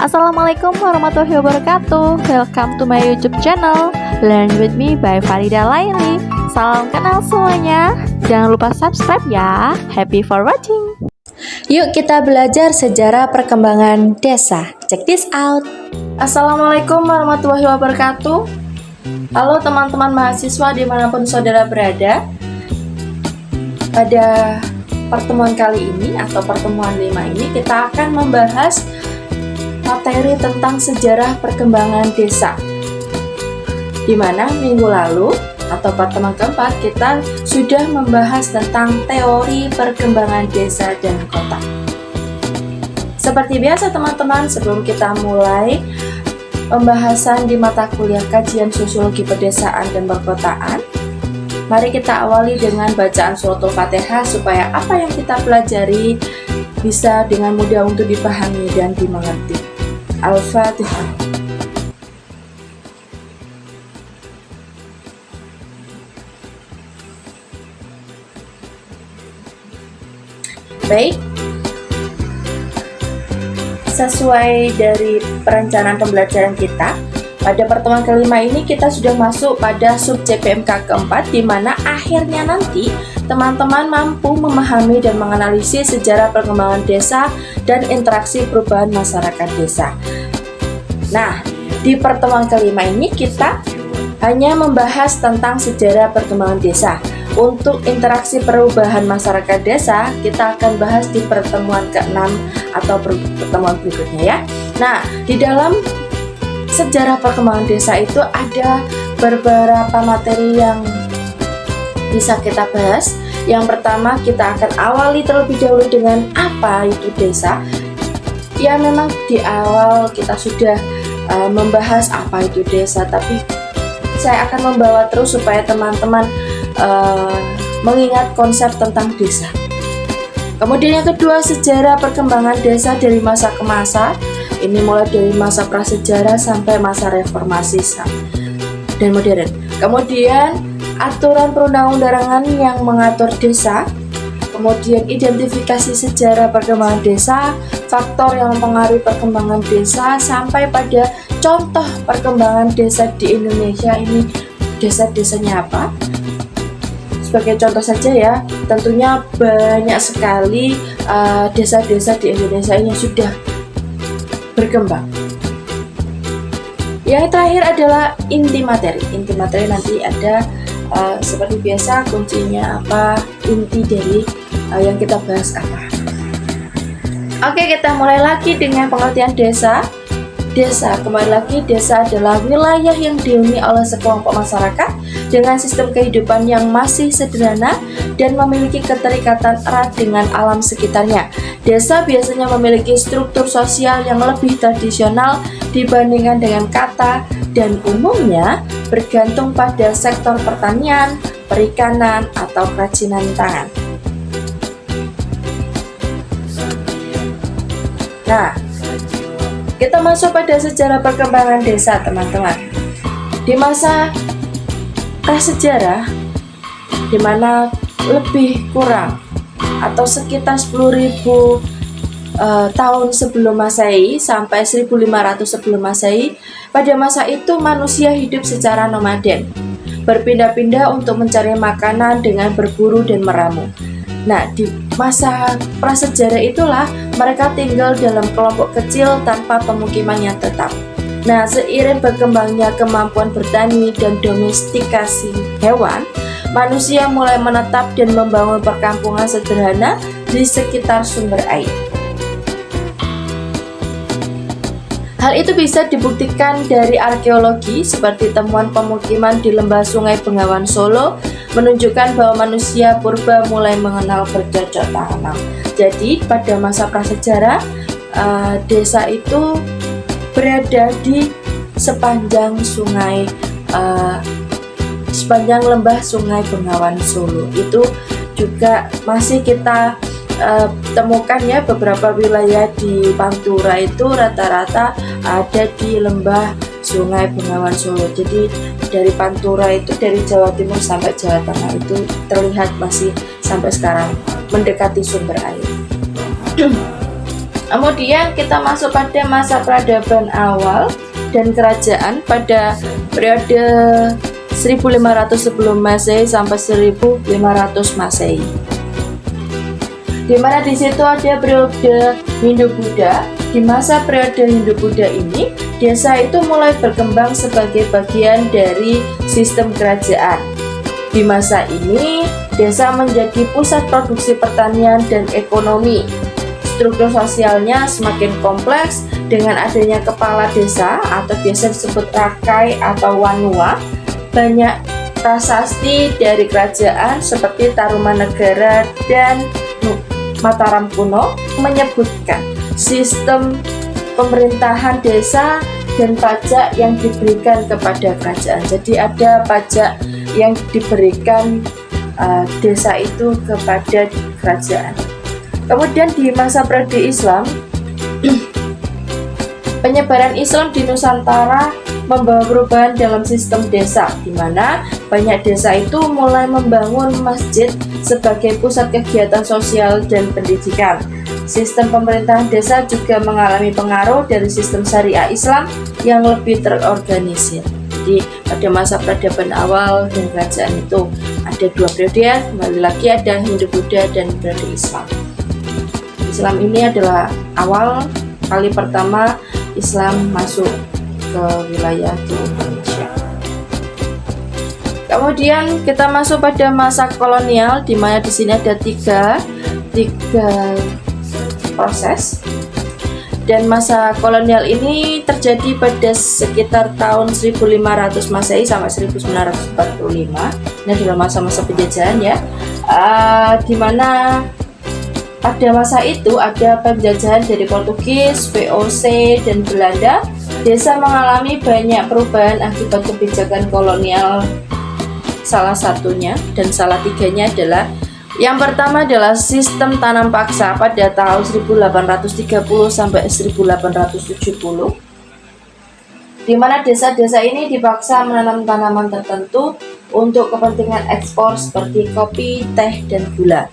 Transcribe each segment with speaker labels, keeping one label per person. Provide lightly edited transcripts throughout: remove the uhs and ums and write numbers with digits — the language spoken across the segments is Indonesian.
Speaker 1: Assalamualaikum warahmatullahi wabarakatuh. Welcome to my YouTube channel Learn with me by Farida Laili. Salam kenal semuanya. Jangan lupa subscribe ya. Happy for watching.
Speaker 2: Yuk kita belajar sejarah perkembangan desa. Check this out.
Speaker 1: Assalamualaikum warahmatullahi wabarakatuh. Halo teman-teman mahasiswa dimanapun saudara berada. Pada pertemuan kali ini atau pertemuan 5 ini kita akan membahas materi tentang sejarah perkembangan desa, di mana minggu lalu atau pertemuan keempat kita sudah membahas tentang teori perkembangan desa dan kota. Seperti biasa teman-teman, sebelum kita mulai pembahasan di mata kuliah kajian sosiologi pedesaan dan perkotaan, mari kita awali dengan bacaan suratul Fatihah supaya apa yang kita pelajari bisa dengan mudah untuk dipahami dan dimengerti. Al-Fatihah. Baik, sesuai dari perencanaan pembelajaran kita, pada pertemuan kelima ini kita sudah masuk pada sub CPMK keempat, di mana akhirnya nanti teman-teman mampu memahami dan menganalisis sejarah perkembangan desa dan interaksi perubahan masyarakat desa. Nah, di pertemuan kelima ini kita hanya membahas tentang sejarah perkembangan desa. Untuk interaksi perubahan masyarakat desa, kita akan bahas di pertemuan ke-6 atau pertemuan berikutnya ya. Nah, di dalam sejarah perkembangan desa itu ada beberapa materi yang bisa kita bahas. Yang pertama, kita akan awali terlebih dahulu dengan apa itu desa. Ya, memang di awal kita sudah membahas apa itu desa, tapi saya akan membawa terus supaya teman-teman mengingat konsep tentang desa. Kemudian yang kedua, sejarah perkembangan desa dari masa ke masa. Ini mulai dari masa prasejarah sampai masa reformasi dan modern. Kemudian aturan perundang-undangan yang mengatur desa. Kemudian identifikasi sejarah perkembangan desa, faktor yang mempengaruhi perkembangan desa, sampai pada contoh perkembangan desa di Indonesia. Ini desa-desanya apa? Sebagai contoh saja ya, tentunya banyak sekali desa-desa di Indonesia yang sudah berkembang. Yang terakhir adalah inti materi. Inti materi nanti ada seperti biasa kuncinya apa, inti dari yang kita bahas apa. Oke, kita mulai lagi dengan pengertian desa. Desa, kembali lagi, desa adalah wilayah yang dihuni oleh sekelompok masyarakat dengan sistem kehidupan yang masih sederhana dan memiliki keterikatan erat dengan alam sekitarnya. Desa biasanya memiliki struktur sosial yang lebih tradisional dibandingkan dengan kota dan umumnya bergantung pada sektor pertanian, perikanan, atau kerajinan tangan. Nah, kita masuk pada sejarah perkembangan desa teman-teman. Di masa prasejarah, di mana lebih kurang atau sekitar 10.000 tahun sebelum Masehi sampai 1.500 sebelum Masehi, pada masa itu manusia hidup secara nomaden, berpindah-pindah untuk mencari makanan dengan berburu dan meramu. Nah, di masa prasejarah itulah mereka tinggal dalam kelompok kecil tanpa pemukiman yang tetap. Nah, seiring berkembangnya kemampuan bertani dan domestikasi hewan, manusia mulai menetap dan membangun perkampungan sederhana di sekitar sumber air. Hal itu bisa dibuktikan dari arkeologi seperti temuan pemukiman di lembah Sungai Bengawan Solo menunjukkan bahwa manusia purba mulai mengenal bercocok tanam. Jadi pada masa prasejarah desa itu berada di sepanjang sepanjang lembah Sungai Bengawan Solo. Itu juga masih kita temukan ya, beberapa wilayah di Pantura itu rata-rata ada di lembah Sungai Bengawan Solo. Jadi dari Pantura itu, dari Jawa Timur sampai Jawa Tengah itu terlihat masih sampai sekarang mendekati sumber air. Kemudian kita masuk pada masa peradaban awal dan kerajaan pada periode 1500 sebelum Masehi sampai 1500 Masehi. Di mana di situ ada periode Hindu-Buddha. Di masa periode Hindu-Buddha ini, desa itu mulai berkembang sebagai bagian dari sistem kerajaan. Di masa ini, desa menjadi pusat produksi pertanian dan ekonomi. Struktur sosialnya semakin kompleks dengan adanya kepala desa atau biasa disebut rakai atau wanua. Banyak prasasti dari kerajaan seperti Tarumanegara dan Mataram kuno menyebutkan sistem pemerintahan desa dan pajak yang diberikan kepada kerajaan. Jadi ada pajak yang diberikan desa itu kepada kerajaan. Kemudian di masa periode Islam, penyebaran Islam di Nusantara membawa perubahan dalam sistem desa, di mana banyak desa itu mulai membangun masjid sebagai pusat kegiatan sosial dan pendidikan. Sistem pemerintahan desa juga mengalami pengaruh dari sistem syariah Islam yang lebih terorganisir. Jadi pada masa peradaban awal dan kerajaan itu ada dua periode, kembali lagi ada Hindu-Buddha dan periode Islam. Islam ini adalah awal kali pertama Islam masuk ke wilayah di Indonesia. Kemudian kita masuk pada masa kolonial, di mana di sini ada tiga proses. Dan masa kolonial ini terjadi pada sekitar tahun 1500 Masehi sampai 1945. Ini adalah masa-masa penjajahan ya, di mana pada masa itu ada penjajahan dari Portugis, VOC, dan Belanda. Desa mengalami banyak perubahan akibat kebijakan kolonial. Salah satunya dan salah tiganya adalah yang pertama adalah sistem tanam paksa pada tahun 1830 sampai 1870, di mana desa-desa ini dipaksa menanam tanaman tertentu untuk kepentingan ekspor seperti kopi, teh, dan gula.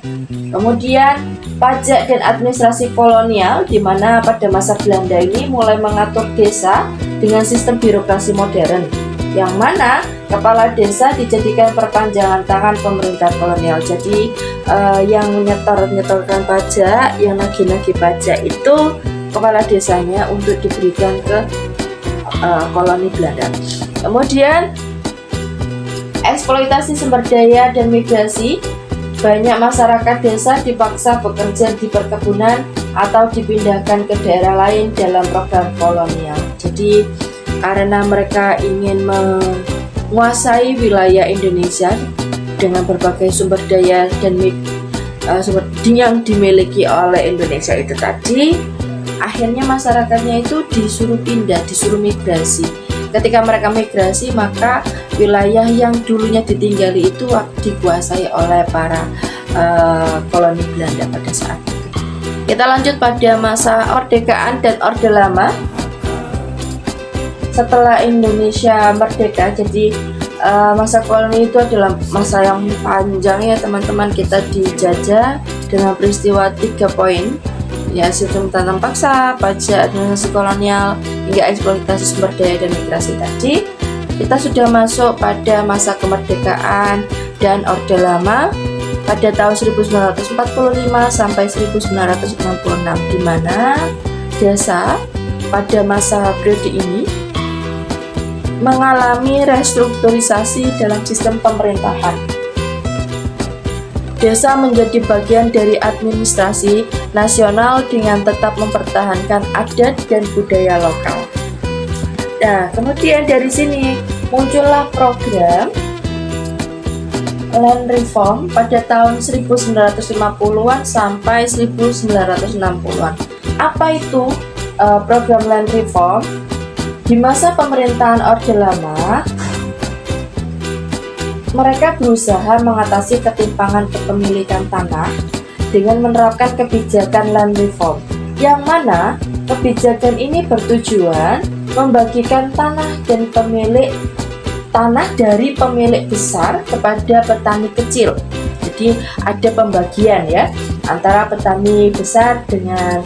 Speaker 1: Kemudian pajak dan administrasi kolonial, di mana pada masa Belanda ini mulai mengatur desa dengan sistem birokrasi modern, yang mana kepala desa dijadikan perpanjangan tangan pemerintah kolonial. Jadi yang menyetorkan pajak, yang nagih-nagih pajak itu kepala desanya untuk diberikan ke koloni Belanda. Kemudian eksploitasi sumber daya dan migrasi. Banyak masyarakat desa dipaksa bekerja di perkebunan atau dipindahkan ke daerah lain dalam program kolonial. Jadi karena mereka ingin menguasai wilayah Indonesia dengan berbagai sumber daya dan sumber yang dimiliki oleh Indonesia itu tadi, akhirnya masyarakatnya itu disuruh pindah, disuruh migrasi. Ketika mereka migrasi, maka wilayah yang dulunya ditinggali itu dikuasai oleh para koloni Belanda pada saat itu. Kita lanjut pada masa kemerdekaan dan Orde Lama. Setelah Indonesia merdeka, jadi masa koloni itu adalah masa yang panjang ya teman-teman. Kita dijajah dengan peristiwa 3 poin, ya, sistem tanam paksa, pajak, administrasi kolonial, hingga eksploitasi sumber daya dan migrasi tadi. Kita sudah masuk pada masa kemerdekaan dan Orde Lama pada tahun 1945 sampai 1966, di mana desa pada masa periode ini mengalami restrukturisasi dalam sistem pemerintahan. Desa menjadi bagian dari administrasi nasional dengan tetap mempertahankan adat dan budaya lokal. Nah, kemudian dari sini muncullah program land reform pada tahun 1950-an sampai 1960-an. Apa itu program land reform? Di masa pemerintahan Orde Lama, mereka berusaha mengatasi ketimpangan kepemilikan tanah dengan menerapkan kebijakan land reform, yang mana kebijakan ini bertujuan membagikan tanah dan pemilik tanah dari pemilik besar kepada petani kecil. Jadi ada pembagian ya antara petani besar dengan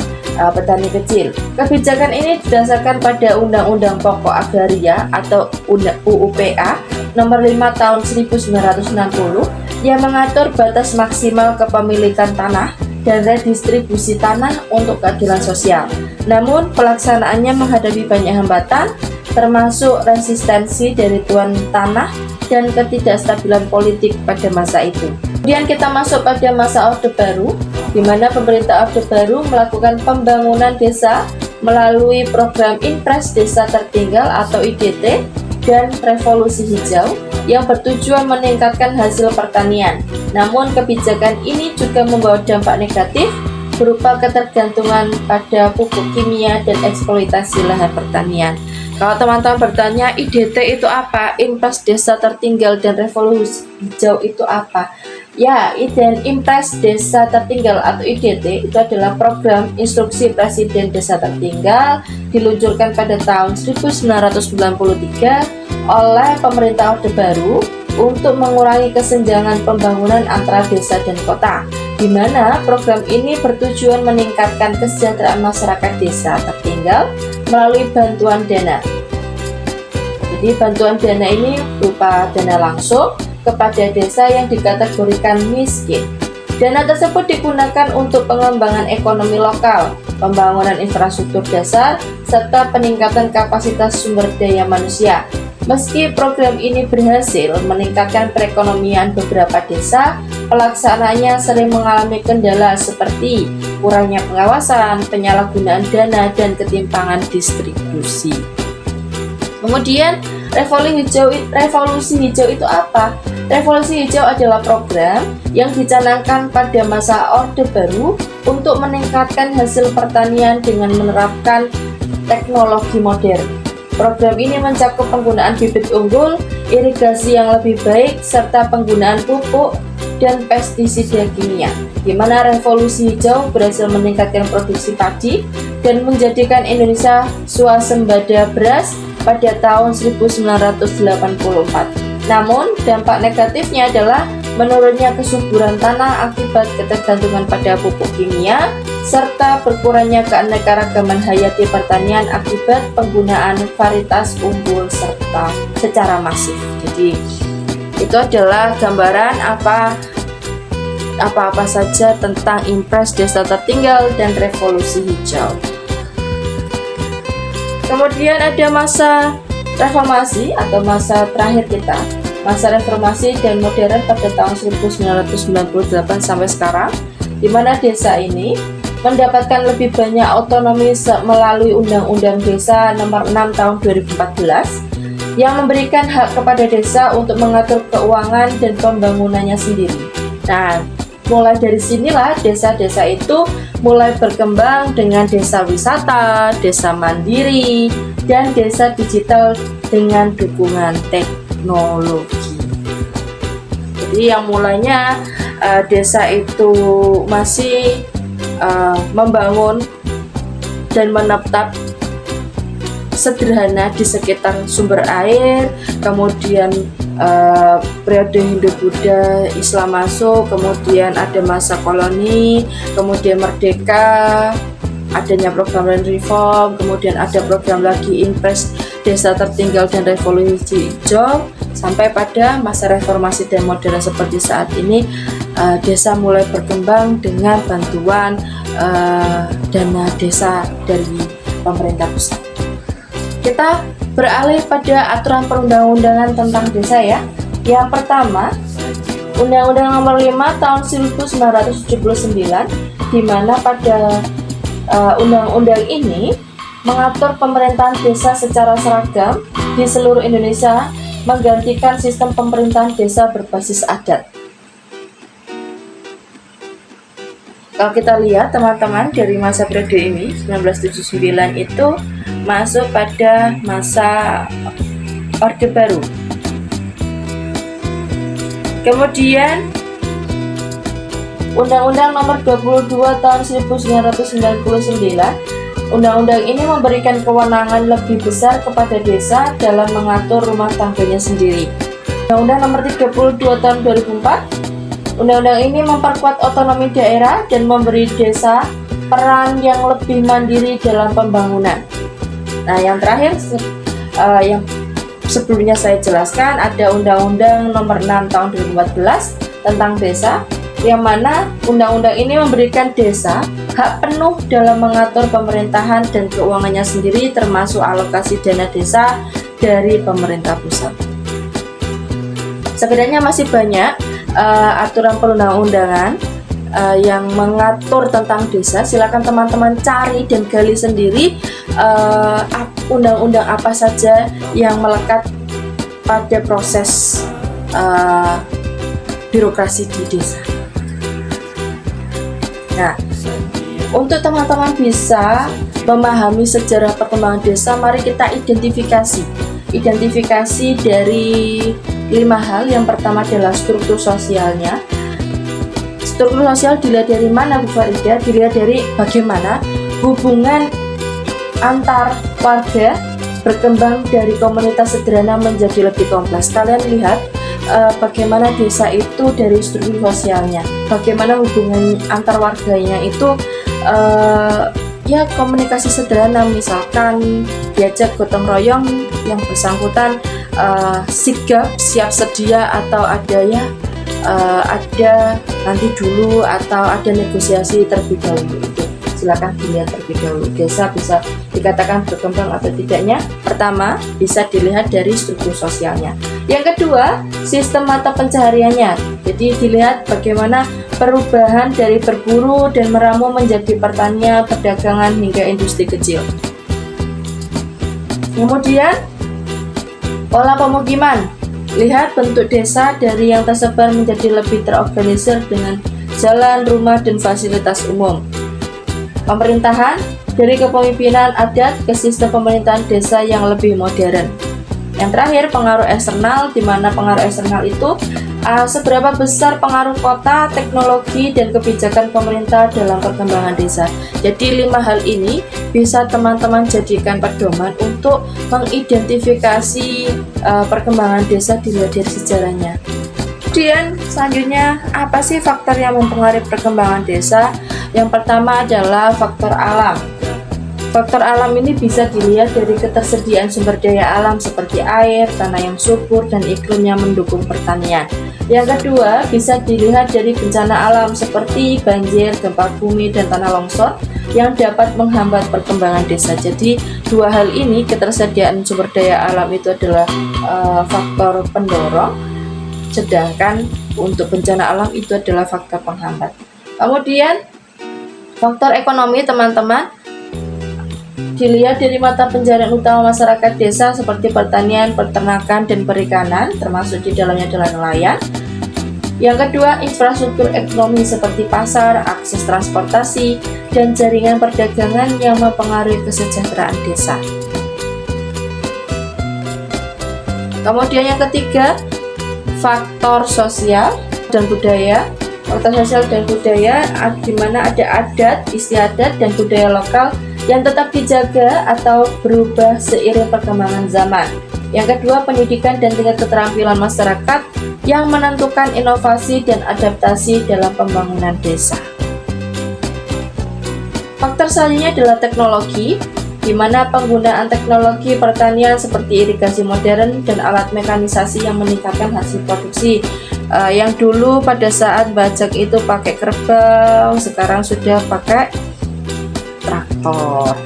Speaker 1: petani kecil. Kebijakan ini didasarkan pada Undang-Undang Pokok Agraria atau UUPA Nomor 5 Tahun 1960 yang mengatur batas maksimal kepemilikan tanah dan redistribusi tanah untuk keadilan sosial. Namun pelaksanaannya menghadapi banyak hambatan, termasuk resistensi dari tuan tanah dan ketidakstabilan politik pada masa itu. Kemudian kita masuk pada masa Orde Baru, di mana pemerintah Orde Baru melakukan pembangunan desa melalui program Impres Desa Tertinggal atau IDT dan Revolusi Hijau yang bertujuan meningkatkan hasil pertanian. Namun kebijakan ini juga membawa dampak negatif berupa ketergantungan pada pupuk kimia dan eksploitasi lahan pertanian. Kalau teman-teman bertanya, IDT itu apa? Impres Desa Tertinggal dan Revolusi Hijau itu apa? Ya, Impres Desa Tertinggal atau IDT itu adalah program instruksi Presiden Desa Tertinggal diluncurkan pada tahun 1993 oleh pemerintah Orde Baru untuk mengurangi kesenjangan pembangunan antara desa dan kota, di mana program ini bertujuan meningkatkan kesejahteraan masyarakat desa tertinggal melalui bantuan dana. Jadi bantuan dana ini berupa dana langsung kepada desa yang dikategorikan miskin. Dana tersebut digunakan untuk pengembangan ekonomi lokal, pembangunan infrastruktur dasar, serta peningkatan kapasitas sumber daya manusia. Meski program ini berhasil meningkatkan perekonomian beberapa desa, pelaksanaannya sering mengalami kendala seperti kurangnya pengawasan, penyalahgunaan dana, dan ketimpangan distribusi. Kemudian, revolusi hijau itu apa? Revolusi hijau adalah program yang dicanangkan pada masa Orde Baru untuk meningkatkan hasil pertanian dengan menerapkan teknologi modern. Program ini mencakup penggunaan bibit unggul, irigasi yang lebih baik, serta penggunaan pupuk dan pestisida kimia, di mana revolusi hijau berhasil meningkatkan produksi padi dan menjadikan Indonesia swasembada beras pada tahun 1984. Namun, dampak negatifnya adalah menurunnya kesuburan tanah akibat ketergantungan pada pupuk kimia, serta berkurangnya keanekaragaman hayati pertanian akibat penggunaan varietas unggul serta secara masif. Jadi, itu adalah gambaran apa-apa saja tentang Impres Desa Tertinggal dan Revolusi Hijau. Kemudian ada masa reformasi atau masa terakhir kita, masa reformasi dan modern pada tahun 1998 sampai sekarang, di mana desa ini mendapatkan lebih banyak otonomi melalui Undang-Undang Desa Nomor 6 Tahun 2014 yang memberikan hak kepada desa untuk mengatur keuangan dan pembangunannya sendiri. Nah, mulai dari sinilah desa-desa itu mulai berkembang dengan desa wisata, desa mandiri, dan desa digital dengan dukungan teknologi. Jadi yang mulanya desa itu masih membangun dan menetap sederhana di sekitar sumber air, kemudian periode Hindu-Buddha Islam masuk, kemudian ada masa koloni, kemudian merdeka, adanya program reform, kemudian ada program lagi Impres Desa Tertinggal dan Revolusi Hijau, sampai pada masa reformasi dan modern seperti saat ini. Desa mulai berkembang dengan bantuan dana desa dari pemerintah pusat. Kita beralih pada aturan perundang-undangan tentang desa ya. Yang pertama, Undang-Undang Nomor 5 Tahun 1979, di mana pada undang-undang ini mengatur pemerintahan desa secara seragam di seluruh Indonesia, menggantikan sistem pemerintahan desa berbasis adat. Kalau kita lihat teman-teman, dari masa periode ini 1979 itu masuk pada masa Orde Baru. Kemudian Undang-Undang Nomor 22 Tahun 1999, undang-undang ini memberikan kewenangan lebih besar kepada desa dalam mengatur rumah tangganya sendiri. Undang-Undang Nomor 32 Tahun 2004, undang-undang ini memperkuat otonomi daerah dan memberi desa peran yang lebih mandiri dalam pembangunan. Nah, yang terakhir yang sebelumnya saya jelaskan, ada Undang-Undang Nomor 6 Tahun 2014 tentang desa, yang mana undang-undang ini memberikan desa hak penuh dalam mengatur pemerintahan dan keuangannya sendiri, termasuk alokasi dana desa dari pemerintah pusat. Sebenarnya masih banyak aturan perundang-undangan yang mengatur tentang desa. Silakan teman-teman cari dan gali sendiri undang-undang apa saja yang melekat pada proses birokrasi di desa. Nah, untuk teman-teman bisa memahami sejarah perkembangan desa, mari kita identifikasi dari 5 hal. Yang pertama adalah struktur sosialnya. Struktur sosial dilihat dari mana, Bu Farida? Dilihat dari bagaimana hubungan antar warga berkembang dari komunitas sederhana menjadi lebih kompleks. Kalian lihat bagaimana desa itu dari struktur sosialnya, bagaimana hubungan antar warganya itu ya komunikasi sederhana, misalkan diajak gotong royong, yang bersangkutan sigap, siap sedia, atau ada nanti dulu, atau ada negosiasi terlebih dahulu. Itu silakan dilihat terlebih dahulu. Desa bisa dikatakan berkembang atau tidaknya, pertama bisa dilihat dari struktur sosialnya. Yang kedua, sistem mata pencahariannya. Jadi dilihat bagaimana perubahan dari berburu dan meramu menjadi pertanian, perdagangan, hingga industri kecil. Kemudian pola pemukiman. Lihat bentuk desa dari yang tersebar menjadi lebih terorganisir dengan jalan, rumah, dan fasilitas umum. Pemerintahan, dari kepemimpinan adat ke sistem pemerintahan desa yang lebih modern. Yang terakhir, pengaruh eksternal, di mana pengaruh eksternal itu seberapa besar pengaruh kota, teknologi, dan kebijakan pemerintah dalam perkembangan desa. Jadi 5 hal ini bisa teman-teman jadikan pedoman untuk mengidentifikasi perkembangan desa dilihat dari sejarahnya. Kemudian selanjutnya, apa sih faktor yang mempengaruhi perkembangan desa? Yang pertama adalah faktor alam. Faktor alam ini bisa dilihat dari ketersediaan sumber daya alam seperti air, tanah yang subur, dan iklim yang mendukung pertanian. Yang kedua, bisa dilihat dari bencana alam seperti banjir, gempa bumi, dan tanah longsor yang dapat menghambat perkembangan desa. Jadi, 2 hal ini, ketersediaan sumber daya alam itu adalah faktor pendorong, sedangkan untuk bencana alam itu adalah faktor penghambat. Kemudian, faktor ekonomi, teman-teman, dilihat dari mata pencaharian utama masyarakat desa seperti pertanian, peternakan, dan perikanan, termasuk di dalamnya adalah nelayan. Yang kedua, infrastruktur ekonomi seperti pasar, akses transportasi, dan jaringan perdagangan yang mempengaruhi kesejahteraan desa. Kemudian yang ketiga, faktor sosial dan budaya. Faktor sosial dan budaya di mana ada adat, istiadat, dan budaya lokal yang tetap dijaga atau berubah seiring perkembangan zaman. Yang kedua, pendidikan dan tingkat keterampilan masyarakat yang menentukan inovasi dan adaptasi dalam pembangunan desa. Faktor selanjutnya adalah teknologi, di mana penggunaan teknologi pertanian seperti irigasi modern dan alat mekanisasi yang meningkatkan hasil produksi. Yang dulu pada saat bajak itu pakai kerbau, sekarang sudah pakai traktor.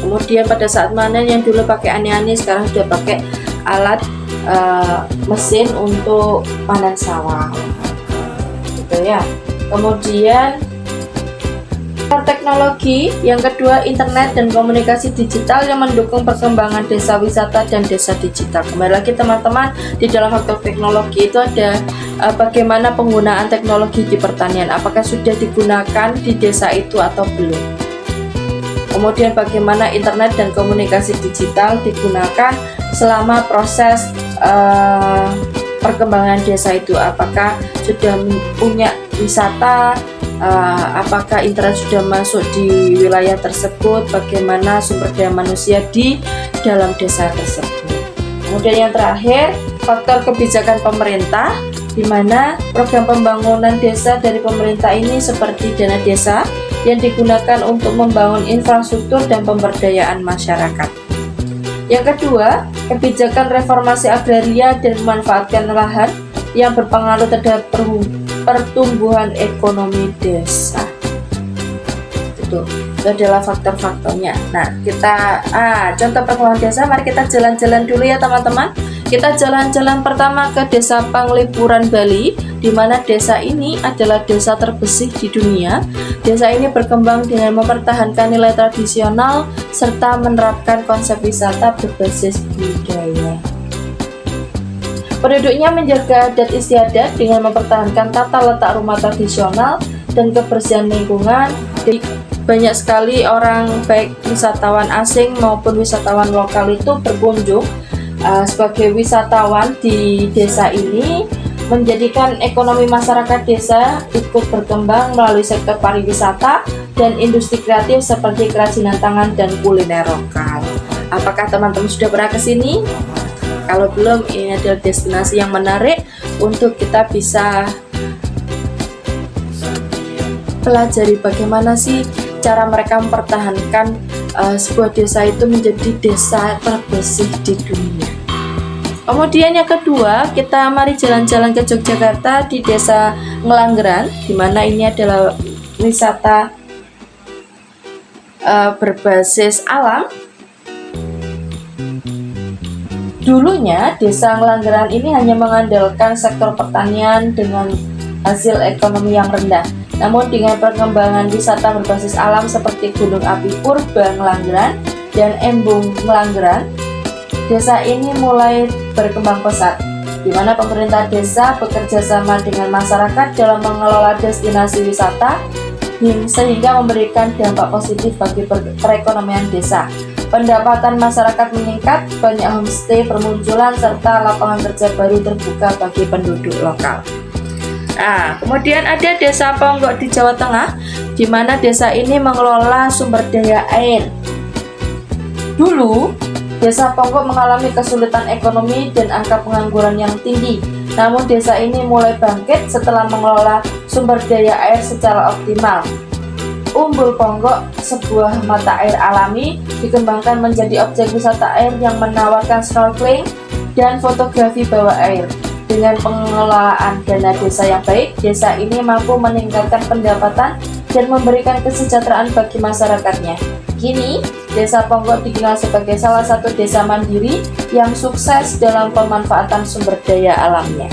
Speaker 1: Kemudian pada saat panen yang dulu pakai ani-ani, sekarang sudah pakai alat mesin untuk panen sawah, gitu ya. Kemudian teknologi, yang kedua internet dan komunikasi digital yang mendukung perkembangan desa wisata dan desa digital. Kembali lagi teman-teman, di dalam faktor teknologi itu ada bagaimana penggunaan teknologi di pertanian, apakah sudah digunakan di desa itu atau belum. Kemudian bagaimana internet dan komunikasi digital digunakan selama proses perkembangan desa itu, apakah sudah punya wisata, apakah internet sudah masuk di wilayah tersebut, bagaimana sumber daya manusia di dalam desa tersebut. Kemudian yang terakhir, faktor kebijakan pemerintah, di mana program pembangunan desa dari pemerintah ini seperti dana desa yang digunakan untuk membangun infrastruktur dan pemberdayaan masyarakat. Yang kedua, kebijakan reformasi agraria dan memanfaatkan lahan yang berpengaruh terhadap pertumbuhan ekonomi desa. Itu adalah faktor-faktornya. Nah, kita contoh perkembangan desa, mari kita jalan-jalan dulu ya teman-teman. Kita jalan-jalan pertama ke Desa Panglipuran, Bali, di mana desa ini adalah desa terbersih di dunia. Desa ini berkembang dengan mempertahankan nilai tradisional serta menerapkan konsep wisata berbasis budaya. Penduduknya menjaga adat istiadat dengan mempertahankan tata letak rumah tradisional dan kebersihan lingkungan. Jadi, banyak sekali orang, baik wisatawan asing maupun wisatawan lokal itu berkunjung sebagai wisatawan di desa ini, menjadikan ekonomi masyarakat desa ikut berkembang melalui sektor pariwisata dan industri kreatif seperti kerajinan tangan dan kuliner lokal. Apakah teman-teman sudah pernah ke sini? Kalau belum, ini adalah destinasi yang menarik untuk kita bisa pelajari bagaimana sih cara mereka mempertahankan sebuah desa itu menjadi desa terbersih di dunia. Kemudian yang kedua, kita mari jalan-jalan ke Yogyakarta di Desa Ngelanggeran, di mana ini adalah wisata berbasis alam. Dulunya Desa Ngelanggeran ini hanya mengandalkan sektor pertanian dengan hasil ekonomi yang rendah. Namun dengan perkembangan wisata berbasis alam seperti Gunung Api Purba Ngelanggeran dan Embung Ngelanggeran, desa ini mulai berkembang pesat, di mana pemerintah desa bekerja sama dengan masyarakat dalam mengelola destinasi wisata sehingga memberikan dampak positif bagi perekonomian desa. Pendapatan masyarakat meningkat, banyak homestay bermunculan serta lapangan kerja baru terbuka bagi penduduk lokal. Nah, kemudian ada Desa Ponggok di Jawa Tengah, di mana desa ini mengelola sumber daya air. Dulu, Desa Ponggok mengalami kesulitan ekonomi dan angka pengangguran yang tinggi. Namun desa ini mulai bangkit setelah mengelola sumber daya air secara optimal. Umbul Ponggok, sebuah mata air alami, dikembangkan menjadi objek wisata air yang menawarkan snorkeling dan fotografi bawah air. Dengan pengelolaan dana desa yang baik, desa ini mampu meningkatkan pendapatan dan memberikan kesejahteraan bagi masyarakatnya. Kini, Desa Ponggok dikenal sebagai salah satu desa mandiri yang sukses dalam pemanfaatan sumber daya alamnya.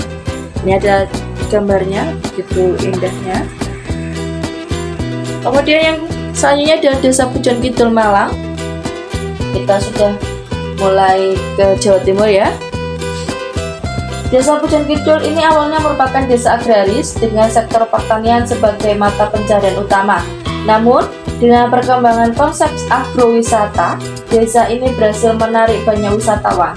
Speaker 1: Ini ada gambarnya, begitu indahnya. Kemudian yang selanjutnya adalah Desa Pujon Kidul Malang. Kita sudah mulai ke Jawa Timur ya. Desa Pujon Kidul ini awalnya merupakan desa agraris dengan sektor pertanian sebagai mata pencarian utama. Namun, dengan perkembangan konsep agrowisata, desa ini berhasil menarik banyak wisatawan.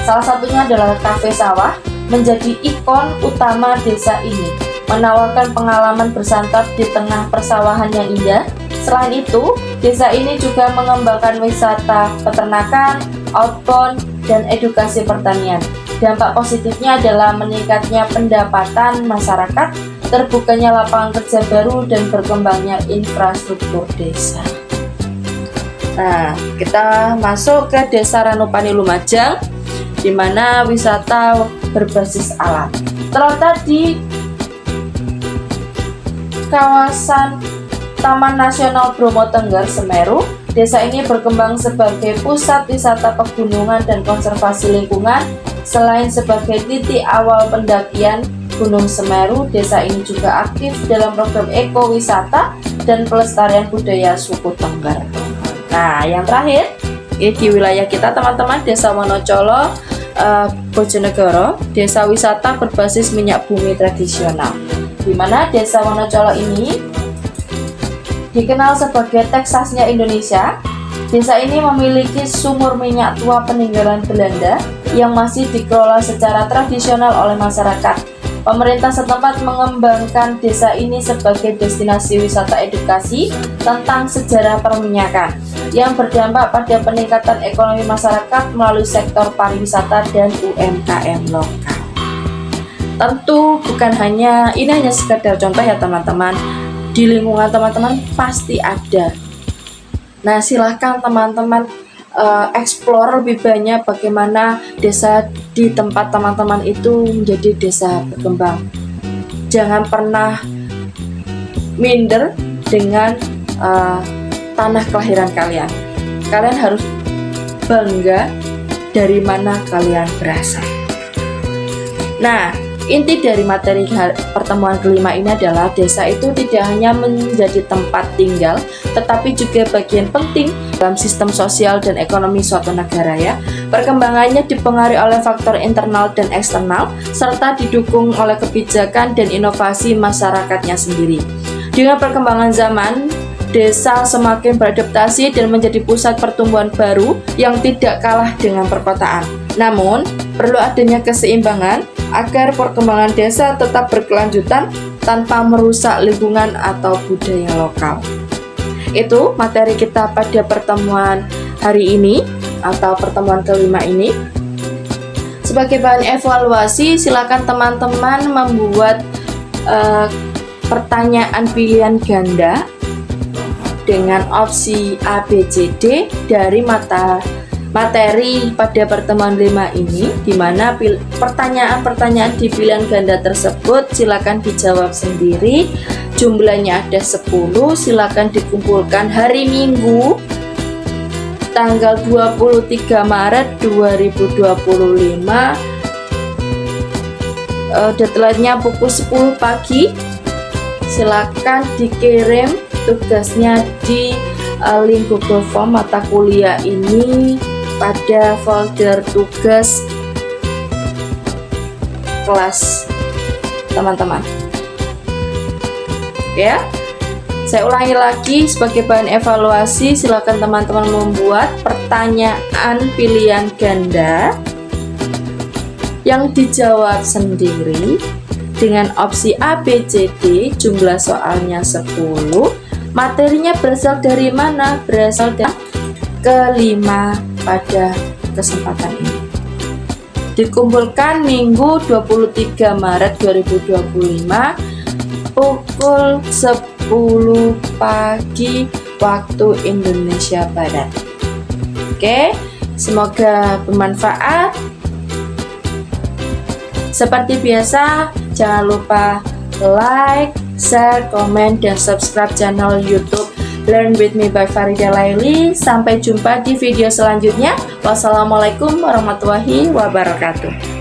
Speaker 1: Salah satunya adalah Kafe Sawah, menjadi ikon utama desa ini, menawarkan pengalaman bersantap di tengah persawahan yang indah. Selain itu, desa ini juga mengembangkan wisata peternakan, outbound, dan edukasi pertanian. Dampak positifnya adalah meningkatnya pendapatan masyarakat, terbukanya lapangan kerja baru, dan berkembangnya infrastruktur desa. Nah, kita masuk ke Desa Ranupani Lumajang, di mana wisata berbasis alam. Terletak di kawasan Taman Nasional Bromo Tengger, Semeru, desa ini berkembang sebagai pusat wisata pegunungan dan konservasi lingkungan. Selain sebagai titik awal pendakian Gunung Semeru, desa ini juga aktif dalam program ekowisata dan pelestarian budaya suku Tengger. Nah, yang terakhir, ini di wilayah kita teman-teman, Desa Wonocolo, Bojonegoro, desa wisata berbasis minyak bumi tradisional, di mana Desa Wonocolo ini dikenal sebagai Teksasnya Indonesia. Desa ini memiliki sumur minyak tua peninggalan Belanda yang masih dikelola secara tradisional oleh masyarakat. Pemerintah setempat mengembangkan desa ini sebagai destinasi wisata edukasi tentang sejarah perminyakan yang berdampak pada peningkatan ekonomi masyarakat melalui sektor pariwisata dan UMKM lokal. Tentu bukan hanya ini, hanya sekedar contoh ya teman-teman. di lingkungan teman-teman pasti ada. Nah, silahkan teman-teman explore lebih banyak bagaimana desa di tempat teman-teman itu menjadi desa berkembang. Jangan pernah minder dengan tanah kelahiran kalian. Kalian harus bangga dari mana kalian berasal. Nah, inti dari materi pertemuan kelima ini adalah desa itu tidak hanya menjadi tempat tinggal, tetapi juga bagian penting dalam sistem sosial dan ekonomi suatu negara ya. Perkembangannya dipengaruhi oleh faktor internal dan eksternal, serta didukung oleh kebijakan dan inovasi masyarakatnya sendiri. Dengan perkembangan zaman, desa semakin beradaptasi dan menjadi pusat pertumbuhan baru yang tidak kalah dengan perkotaan. Namun, perlu adanya keseimbangan agar perkembangan desa tetap berkelanjutan tanpa merusak lingkungan atau budaya lokal. Itu materi kita pada pertemuan hari ini atau pertemuan kelima ini. Sebagai bahan evaluasi, silakan teman-teman membuat pertanyaan pilihan ganda dengan opsi A, B, C, D dari materi pada pertemuan 5 ini, di mana pertanyaan-pertanyaan di pilihan ganda tersebut silakan dijawab sendiri. Jumlahnya ada 10, silakan dikumpulkan hari Minggu tanggal 23 Maret 2025. Deadline-nya pukul 10 pagi. Silakan dikirim tugasnya di link Google Form mata kuliah ini pada folder tugas kelas teman-teman. Ya, saya ulangi lagi sebagai bahan evaluasi, silakan teman-teman membuat pertanyaan pilihan ganda yang dijawab sendiri dengan opsi A, B, C, D. Jumlah soalnya 10. Materinya berasal dari mana? Berasal dari kelima pada kesempatan ini. Dikumpulkan Minggu 23 Maret 2025 pukul 10 pagi waktu Indonesia Barat. Oke, semoga bermanfaat. Seperti biasa, jangan lupa like, share, komen, dan subscribe channel YouTube Learn With Me by Farida Laili. Sampai jumpa di video selanjutnya. Wassalamualaikum warahmatullahi wabarakatuh.